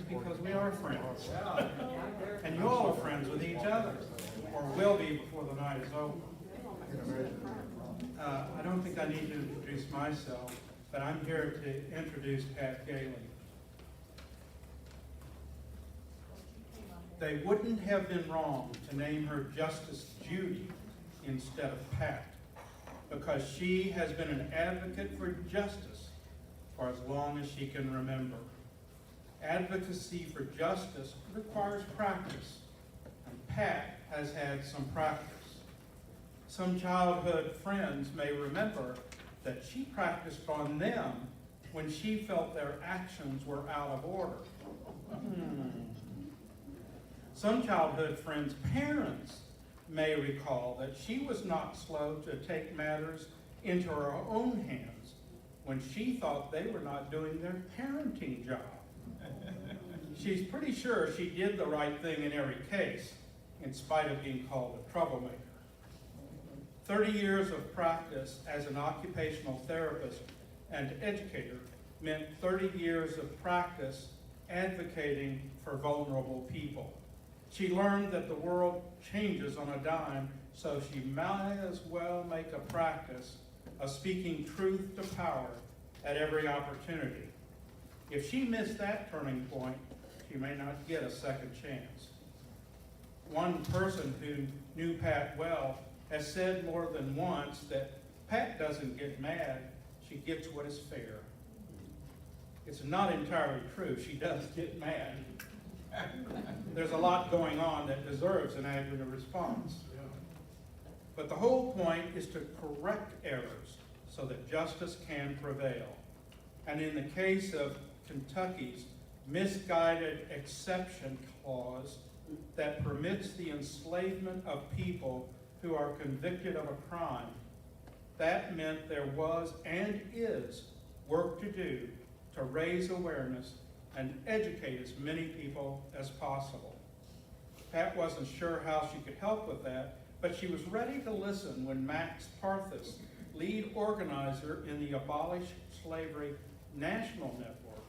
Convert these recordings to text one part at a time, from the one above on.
because we are friends. And you all are friends with each other, or will be before the night is over. I don't think I need to introduce myself, but I'm here to introduce Pat Gailey. They wouldn't have been wrong to name her Justice Judy instead of Pat, because she has been an advocate for justice for as long as she can remember. Advocacy for justice requires practice, and Pat has had some practice. Some childhood friends may remember that she practiced on them when she felt their actions were out of order. Some childhood friends' parents may recall that she was not slow to take matters into her own hands when she thought they were not doing their parenting job. She's pretty sure she did the right thing in every case, in spite of being called a troublemaker. 30 years of practice as an occupational therapist and educator meant 30 years of practice advocating for vulnerable people. She learned that the world changes on a dime, so she might as well make a practice of speaking truth to power at every opportunity. If she missed that turning point, she may not get a second chance. One person who knew Pat well has said more than once that Pat doesn't get mad, she gets what is fair. It's not entirely true. She does get mad. There's a lot going on that deserves an angry response. But the whole point is to correct errors so that justice can prevail. And in the case of Kentucky's misguided exception clause that permits the enslavement of people who are convicted of a crime, that meant there was and is work to do to raise awareness and educate as many people as possible. Pat wasn't sure how she could help with that, but she was ready to listen when Max Parthas, lead organizer in the Abolish Slavery National Network,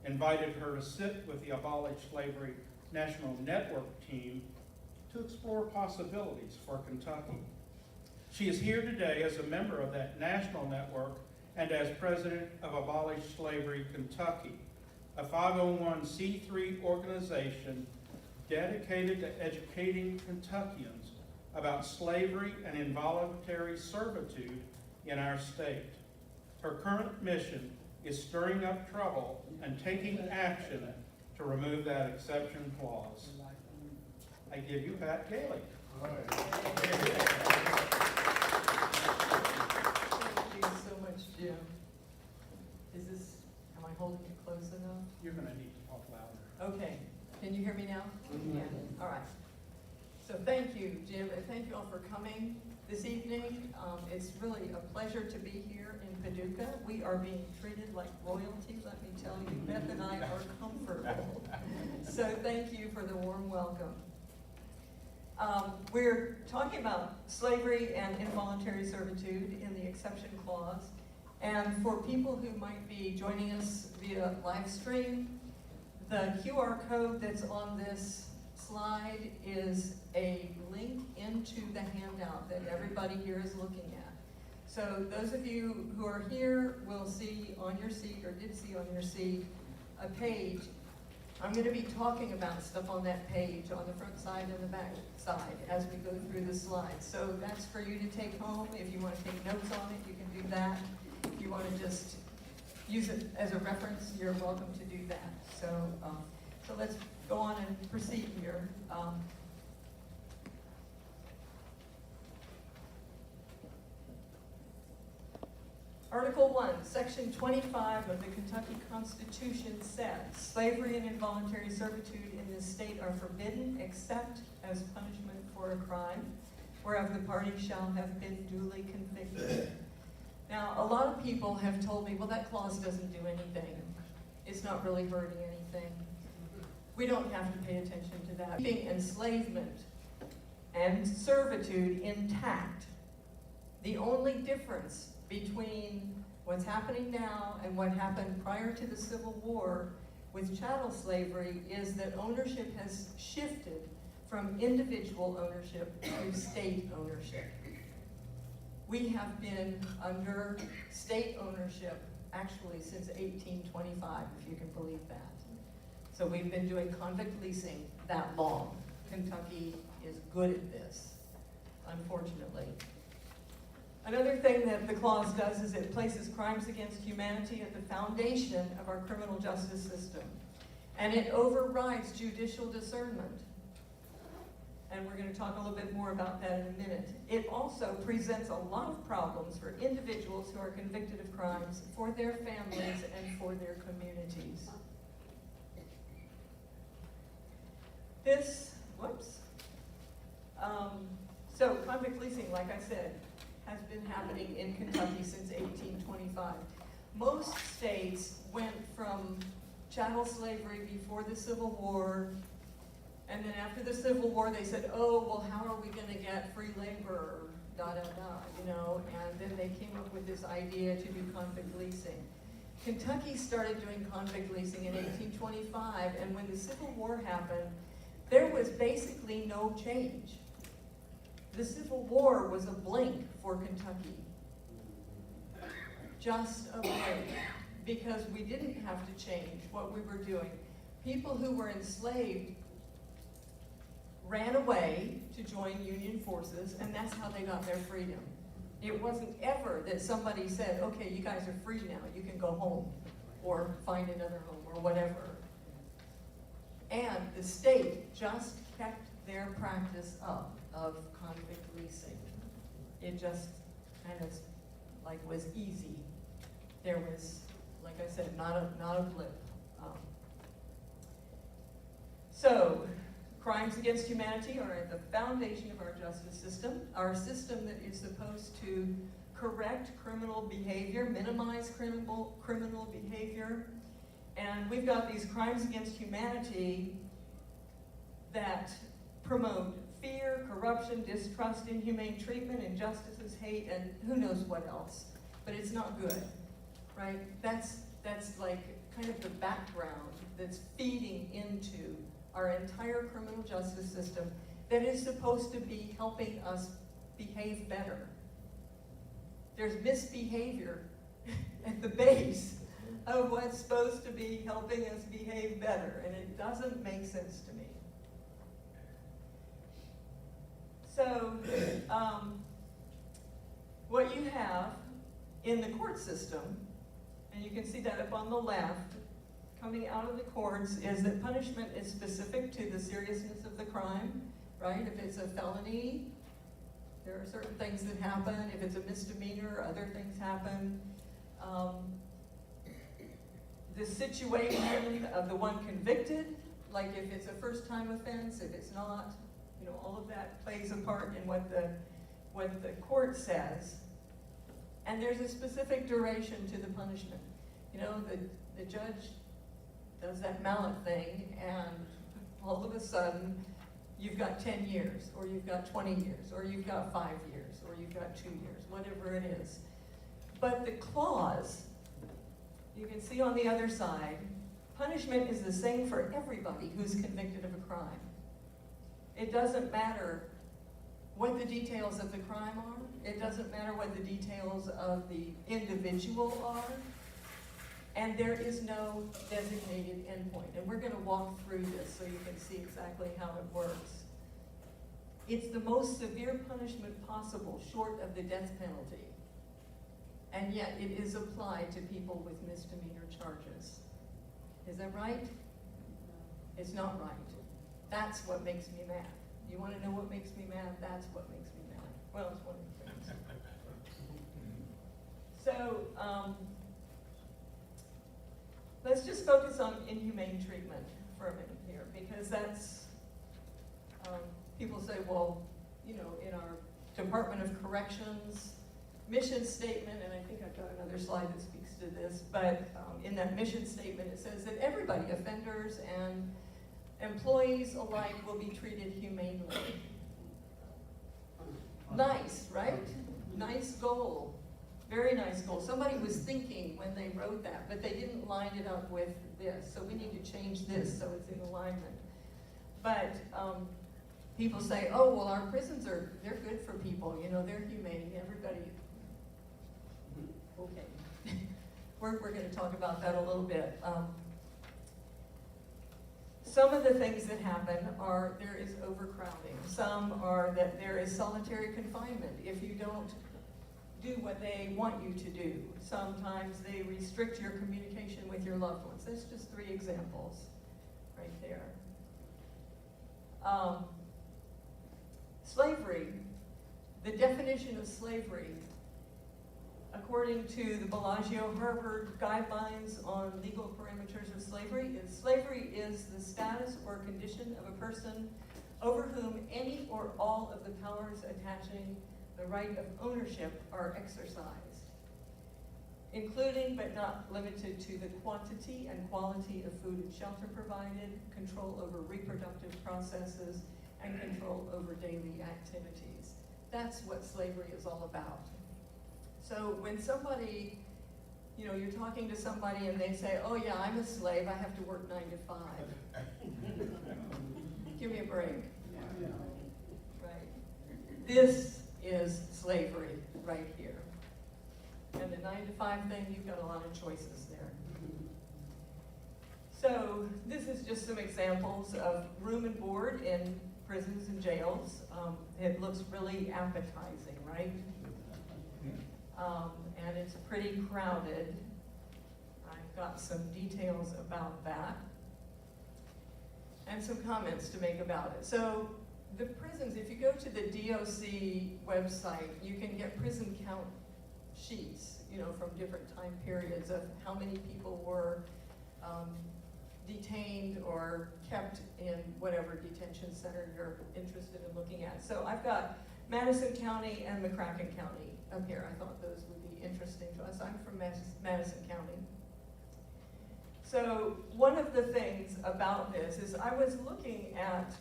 invited her to sit with the Abolish Slavery National Network team to explore possibilities for Kentucky. She is here today as a member of that national network and as president of Abolish Slavery Kentucky, a 501c3 organization dedicated to educating Kentuckians about slavery and involuntary servitude in our state. Her current mission is stirring up trouble and taking action to remove that exception clause. I give you Pat Gailey. Thank you so much, Jim. Am I holding it close enough? You're going to need to talk louder. Okay. Can you hear me now? Yeah. All right. So thank you, Jim, and thank you all for coming this evening. It's really a pleasure to be here in Paducah. We are being treated like royalty, let me tell you. Beth and I are comfortable. So thank you for the warm welcome. We're talking about slavery and involuntary servitude in the exception clause. And for people who might be joining us via live stream, the QR code that's on this slide is a link into the handout that everybody here is looking at. So those of you who are here will see on your seat, or did see on your seat, a page. I'm going to be talking about stuff on that page, on the front side and the back side, as we go through the slides. So that's for you to take home. If you want to take notes on it, you can do that. If you want to just use it as a reference, you're welcome to do that. So let's go on and proceed here. Article 1, Section 25 of the Kentucky Constitution says, slavery and involuntary servitude in this state are forbidden except as punishment for a crime, whereof the party shall have been duly convicted. Now, a lot of people have told me, well, that clause doesn't do anything. It's not really hurting anything. We don't have to pay attention to that. Keeping enslavement and servitude intact. The only difference between what's happening now and what happened prior to the Civil War with chattel slavery is that ownership has shifted from individual ownership to state ownership. We have been under state ownership actually since 1825, if you can believe that. So we've been doing convict leasing that long. Kentucky is good at this, unfortunately. Another thing that the clause does is it places crimes against humanity at the foundation of our criminal justice system. And it overrides judicial discernment. And we're going to talk a little bit more about that in a minute. It also presents a lot of problems for individuals who are convicted of crimes, for their families, and for their communities. So convict leasing, like I said, has been happening in Kentucky since 1825. Most states went from chattel slavery before the Civil War, and then after the Civil War they said, oh, well, how are we going to get free labor, you know, and then they came up with this idea to do convict leasing. Kentucky started doing convict leasing in 1825, and when the Civil War happened, there was basically no change. The Civil War was a blink for Kentucky. Just a blink, because we didn't have to change what we were doing. People who were enslaved ran away to join Union forces, and that's how they got their freedom. It wasn't ever that somebody said, okay, you guys are free now, you can go home, or find another home, or whatever. And the state just kept their practice up of convict leasing. It just kind of like was easy. There was, like I said, not a blip. So, crimes against humanity are at the foundation of our justice system, our system that is supposed to correct criminal behavior, minimize criminal behavior. And we've got these crimes against humanity that promote fear, corruption, distrust, inhumane treatment, injustices, hate, and who knows what else. But it's not good, right? That's like kind of the background that's feeding into our entire criminal justice system that is supposed to be helping us behave better. There's misbehavior at the base of what's supposed to be helping us behave better, and it doesn't make sense to me. So, what you have in the court system, and you can see that up on the left, coming out of the courts, is that punishment is specific to the seriousness of the crime, right? If it's a felony, there are certain things that happen. If it's a misdemeanor, other things happen. The situation of the one convicted, like if it's a first-time offense, if it's not, you know, all of that plays a part in what the court says. And there's a specific duration to the punishment. You know, the judge does that mallet thing, and all of a sudden, you've got 10 years, or you've got 20 years, or you've got 5 years, or you've got 2 years, whatever it is. But the clause, you can see on the other side, punishment is the same for everybody who's convicted of a crime. It doesn't matter what the details of the crime are. It doesn't matter what the details of the individual are. And there is no designated endpoint. And we're going to walk through this so you can see exactly how it works. It's the most severe punishment possible, short of the death penalty. And yet it is applied to people with misdemeanor charges. Is that right? It's not right. That's what makes me mad. You want to know what makes me mad? That's what makes me mad. Well, it's one of the things. So, let's just focus on inhumane treatment for a minute here, because that's, people say, well, you know, in our Department of Corrections mission statement, and I think I've got another slide that speaks to this, but in that mission statement it says that everybody, offenders and employees alike, will be treated humanely. Nice, right? Nice goal. Very nice goal. Somebody was thinking when they wrote that, but they didn't line it up with this. So we need to change this so it's in alignment. But people say, oh, well, our prisons they're good for people. You know, they're humane. Everybody, okay. We're going to talk about that a little bit. Some of the things that happen are there is overcrowding. Some are that there is solitary confinement if you don't do what they want you to do. Sometimes they restrict your communication with your loved ones. That's just 3 examples right there. Slavery, the definition of slavery, according to the Bellagio Harvard Guidelines on Legal Parameters of Slavery is the status or condition of a person over whom any or all of the powers attaching the right of ownership are exercised, including but not limited to the quantity and quality of food and shelter provided, control over reproductive processes, and control over daily activities. That's what slavery is all about. So when somebody, you know, you're talking to somebody and they say, oh yeah, I'm a slave, I have to work 9 to 5. Give me a break. Right. This is slavery right here. And the 9 to 5 thing, you've got a lot of choices there. So this is just some examples of room and board in prisons and jails. It looks really appetizing, right? And it's pretty crowded. I've got some details about that and some comments to make about it. So the prisons, if you go to the DOC website, you can get prison count sheets, you know, from different time periods of how many people were detained or kept in whatever detention center you're interested in looking at. So I've got Madison County and McCracken County up here. I thought those would be interesting to us. I'm from Madison County. So one of the things about this is I was looking at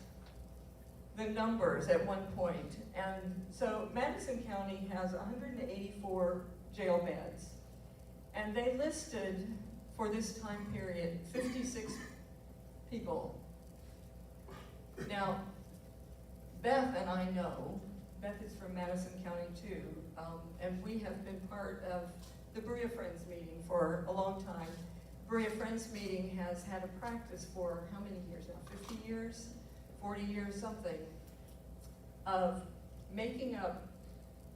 the numbers at one point, and so Madison County has 184 jail beds, and they listed for this time period 56 people. Now, Beth and I know, Beth is from Madison County too, and we have been part of the Berea Friends meeting for a long time. Berea Friends meeting has had a practice for how many years now? 50 years? 40 years, something, of making a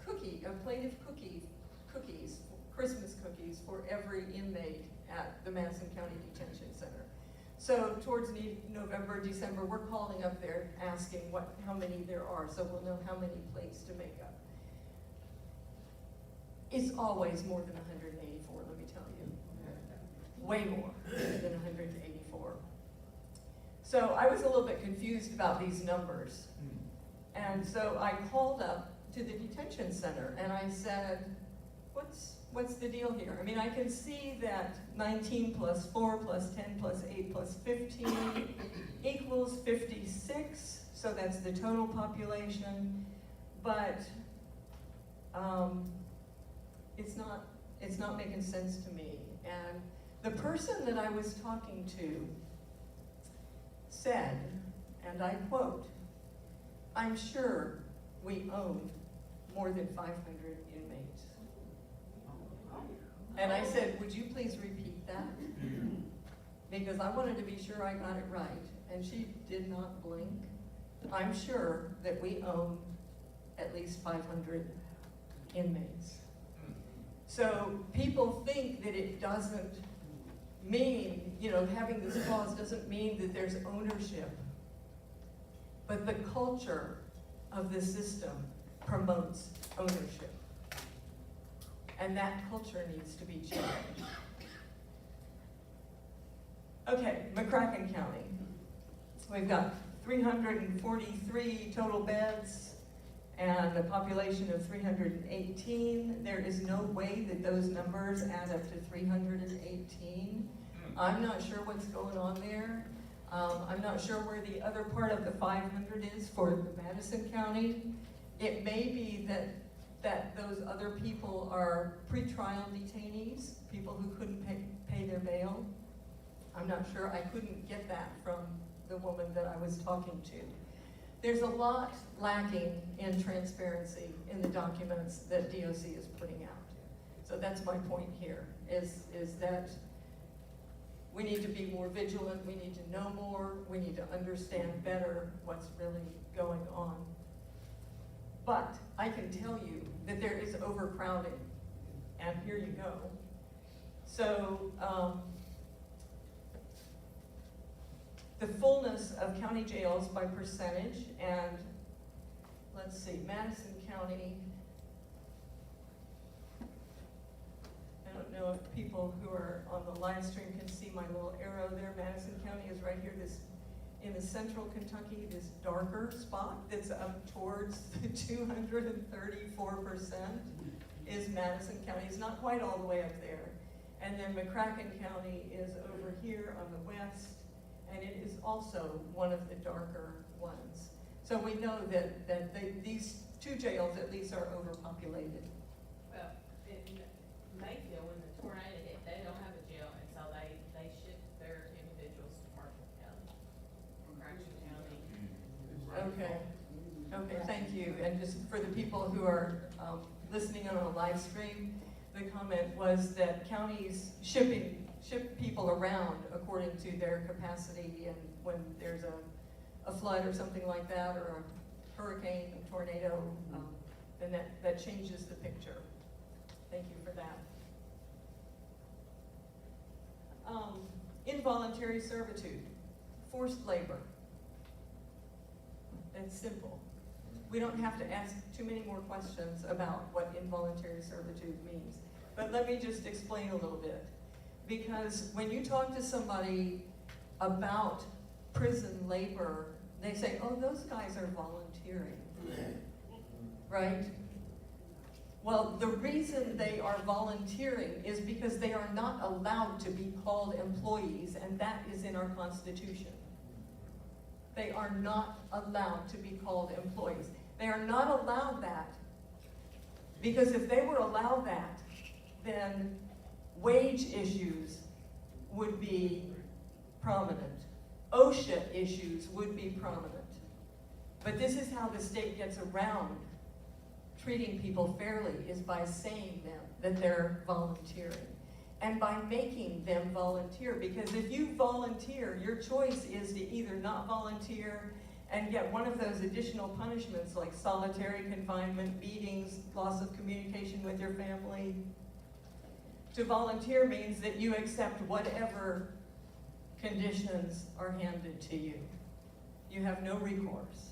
plate of cookies, Christmas cookies for every inmate at the Madison County Detention Center. So towards November, December, we're calling up there asking how many there are, so we'll know how many plates to make up. It's always more than 184, let me tell you. Way more than 184. So I was a little bit confused about these numbers. And so I called up to the detention center and I said, what's the deal here? I mean, I can see that 19 plus 4 plus 10 plus 8 plus 15 equals 56, so that's the total population, but it's not making sense to me. And the person that I was talking to said, and I quote, "I'm sure we own more than 500 inmates." And I said, "Would you please repeat that?" Because I wanted to be sure I got it right. And she did not blink. "I'm sure that we own at least 500 inmates." So people think that it doesn't mean, having this clause doesn't mean that there's ownership. But the culture of the system promotes ownership. And that culture needs to be changed. Okay, McCracken County. We've got 343 total beds and a population of 318. There is no way that those numbers add up to 318. I'm not sure what's going on there. I'm not sure where the other part of the 500 is for the Madison County. It may be that that those other people are pretrial detainees, people who couldn't pay their bail. I'm not sure, I couldn't get that from the woman that I was talking to. There's a lot lacking in transparency in the documents that DOC is putting out. So that's my point here, is that we need to be more vigilant, we need to know more, we need to understand better what's really going on. But I can tell you that there is overcrowding, and here you go. So, the fullness of county jails by percentage, and let's see, Madison County, I don't know if people who are on the live stream can see my little arrow there. Madison County is right here, this in the central Kentucky, this darker spot that's up towards the 234% is Madison County. It's not quite all the way up there. And then McCracken County is over here on the west, and it is also one of the darker ones. So we know that these two jails at least are overpopulated. Well, in Mayfield, when the tornado hit, they don't have a jail, and so they shipped their individuals to Marshall County, from Cranston County. Okay, thank you. And just for the people who are listening on a live stream, the comment was that counties ship people around according to their capacity, and when there's a flood or something like that, or a hurricane, a tornado, then that changes the picture. Thank you for that. Involuntary servitude, forced labor. It's simple. We don't have to ask too many more questions about what involuntary servitude means. But let me just explain a little bit. Because when you talk to somebody about prison labor, they say, oh, those guys are volunteering, right? Well, the reason they are volunteering is because they are not allowed to be called employees, and that is in our Constitution. They are not allowed to be called employees. They are not allowed that because if they were allowed that, then wage issues would be prominent. OSHA issues would be prominent. But this is how the state gets around treating people fairly, is by saying that they're volunteering. And by making them volunteer, because if you volunteer, your choice is to either not volunteer and get one of those additional punishments like solitary confinement, beatings, loss of communication with your family. To volunteer means that you accept whatever conditions are handed to you. You have no recourse.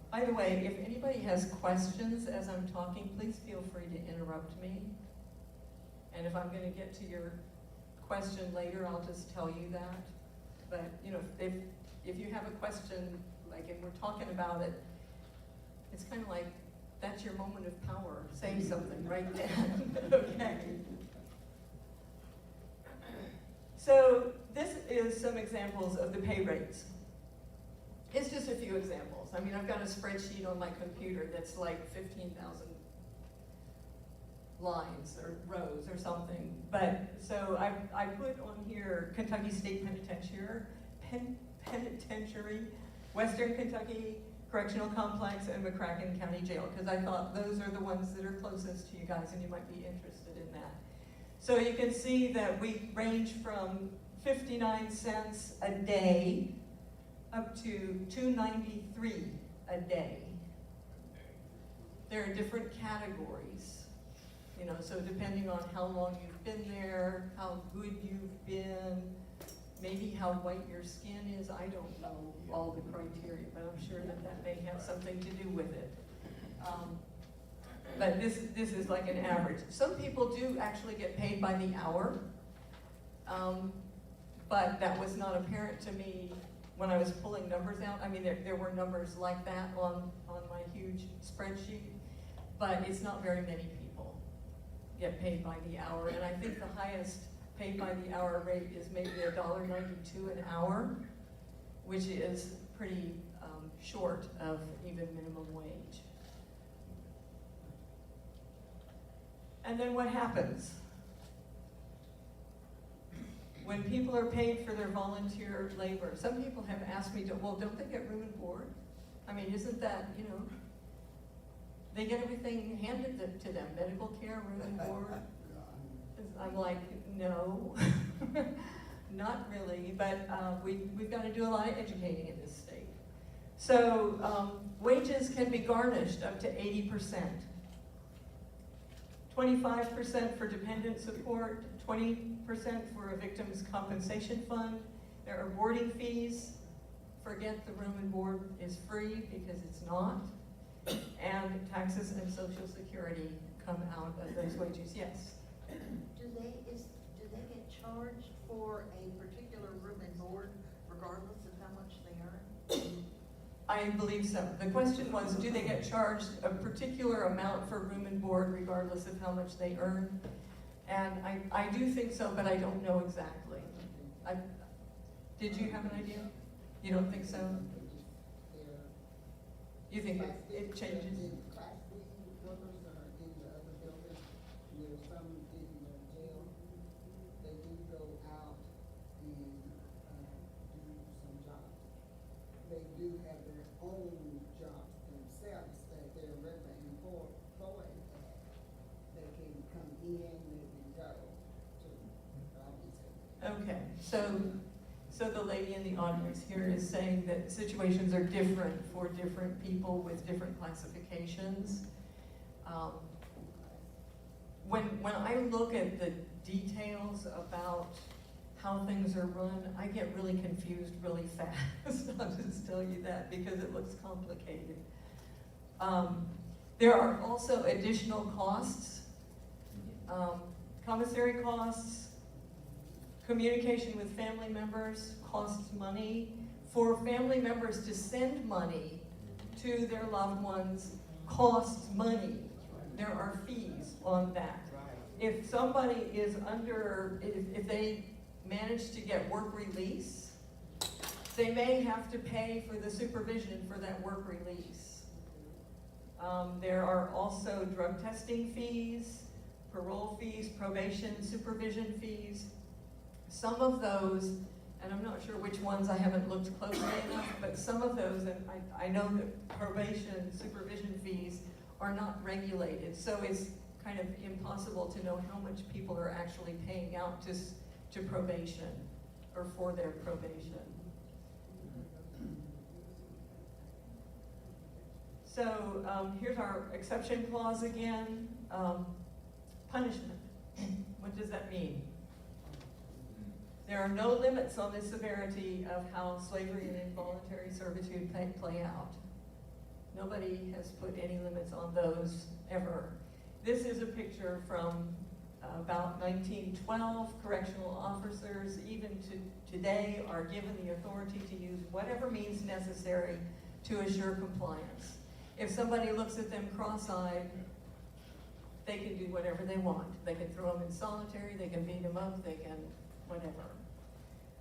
By the way, if anybody has questions as I'm talking, please feel free to interrupt me. And if I'm going to get to your question later, I'll just tell you that. But you know, if you have a question, like, and we're talking about it, it's kind of like, that's your moment of power. Say something right then. Okay. So this is some examples of the pay rates. It's just a few examples. I mean, I've got a spreadsheet on my computer that's like 15,000 lines or rows or something. But so I put on here Kentucky State Penitentiary, Western Kentucky Correctional Complex, and McCracken County Jail, because I thought those are the ones that are closest to you guys and you might be interested in that. So you can see that we range from 59 cents a day up to $2.93 a day. There are different categories, you know, so depending on how long you've been there, how good you've been, maybe how white your skin is. I don't know all the criteria, but I'm sure that may have something to do with it. But this is like an average. Some people do actually get paid by the hour, but that was not apparent to me when I was pulling numbers out. I mean, there were numbers like that on my huge spreadsheet, but it's not very many people get paid by the hour. And I think the highest paid by the hour rate is maybe $1.92 an hour, which is pretty short of even minimum wage. And then what happens? When people are paid for their volunteer labor, some people have asked me, well, don't they get room and board? I mean, isn't that, you know, they get everything handed to them, medical care, room and board? I'm like, no, not really, but we've got to do a lot of educating in this state. So wages can be garnished up to 80%. 25% for dependent support, 20% for a victim's compensation fund. There are boarding fees. Forget the room and board is free, because it's not. And taxes and Social Security come out of those wages, yes. Do they get charged for a particular room and board regardless of how much they earn? I believe so. The question was, do they get charged a particular amount for room and board regardless of how much they earn? And I do think so, but I don't know exactly. Did you have an idea? You don't think so? You think it changes? Class B workers are in the other building, there's some in the jail. They do go out and do some jobs. They do have their own jobs themselves that their regular employees have. They can come in, they can go to, obviously. Okay, so the lady in the audience here is saying that situations are different for different people with different classifications. When I look at the details about how things are run, I get really confused really fast. I'll just tell you that, because it looks complicated. There are also additional costs, commissary costs. Communication with family members costs money. For family members to send money to their loved ones costs money. There are fees on that. If somebody is if they manage to get work release, they may have to pay for the supervision for that work release. There are also drug testing fees, parole fees, probation, supervision fees. Some of those, and I'm not sure which ones, I haven't looked closely enough, but some of those, and I know that probation, supervision fees are not regulated, so it's kind of impossible to know how much people are actually paying out to probation or for their probation. So here's our exception clause again. Punishment. What does that mean? There are no limits on the severity of how slavery and involuntary servitude play out. Nobody has put any limits on those ever. This is a picture from about 1912. Correctional officers, even to today, are given the authority to use whatever means necessary to assure compliance. If somebody looks at them cross-eyed, they can do whatever they want. They can throw them in solitary, they can beat them up, they can whatever.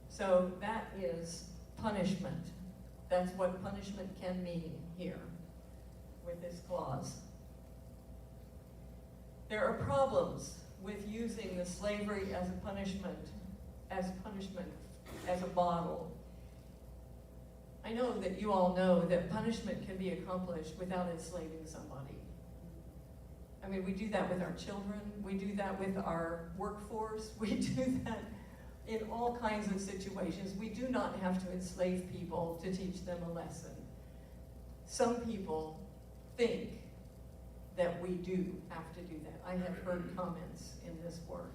So that is punishment. That's what punishment can mean here with this clause. There are problems with using the slavery as a punishment, as a model. I know that you all know that punishment can be accomplished without enslaving somebody. I mean, we do that with our children, we do that with our workforce, we do that in all kinds of situations. We do not have to enslave people to teach them a lesson. Some people think that we do have to do that. I have heard comments in this work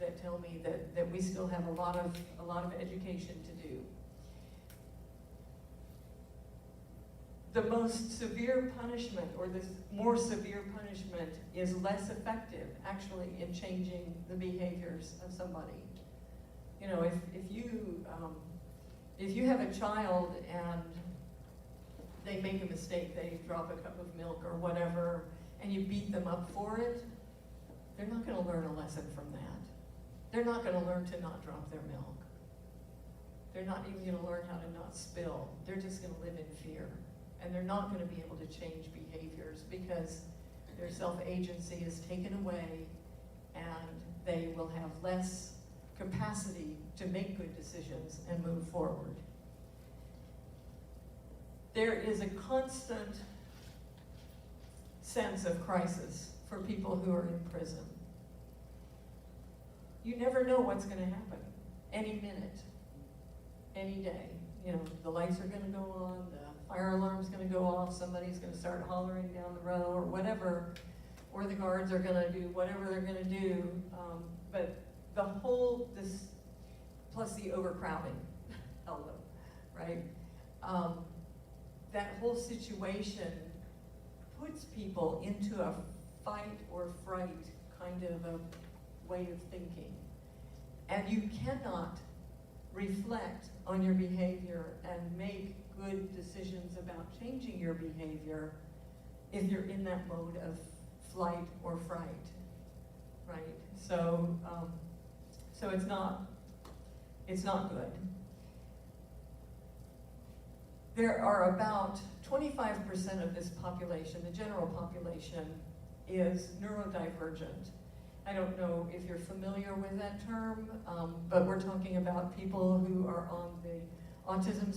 that tell me that we still have a lot of education to do. The most severe punishment, or the more severe punishment, is less effective actually in changing the behaviors of somebody. You know, if you have a child and they make a mistake, they drop a cup of milk or whatever, and you beat them up for it, they're not going to learn a lesson from that. They're not going to learn to not drop their milk. They're not even gonna learn how to not spill. They're just gonna live in fear. And they're not gonna be able to change behaviors because their self-agency is taken away and they will have less capacity to make good decisions and move forward. There is a constant sense of crisis for people who are in prison. You never know what's going to happen any minute, any day. You know, the lights are going to go on, the fire alarm's going to go off, somebody's going to start hollering down the road or whatever, or the guards are going to do whatever they're going to do. But the whole, this, plus the overcrowding, hello, right? That whole situation puts people into a fight or fright kind of a way of thinking. And you cannot reflect on your behavior and make good decisions about changing your behavior if you're in that mode of flight or fright, right? So, so it's not good. There are about 25% of this population, the general population, is neurodivergent. I don't know if you're familiar with that term, but we're talking about people who are on the autism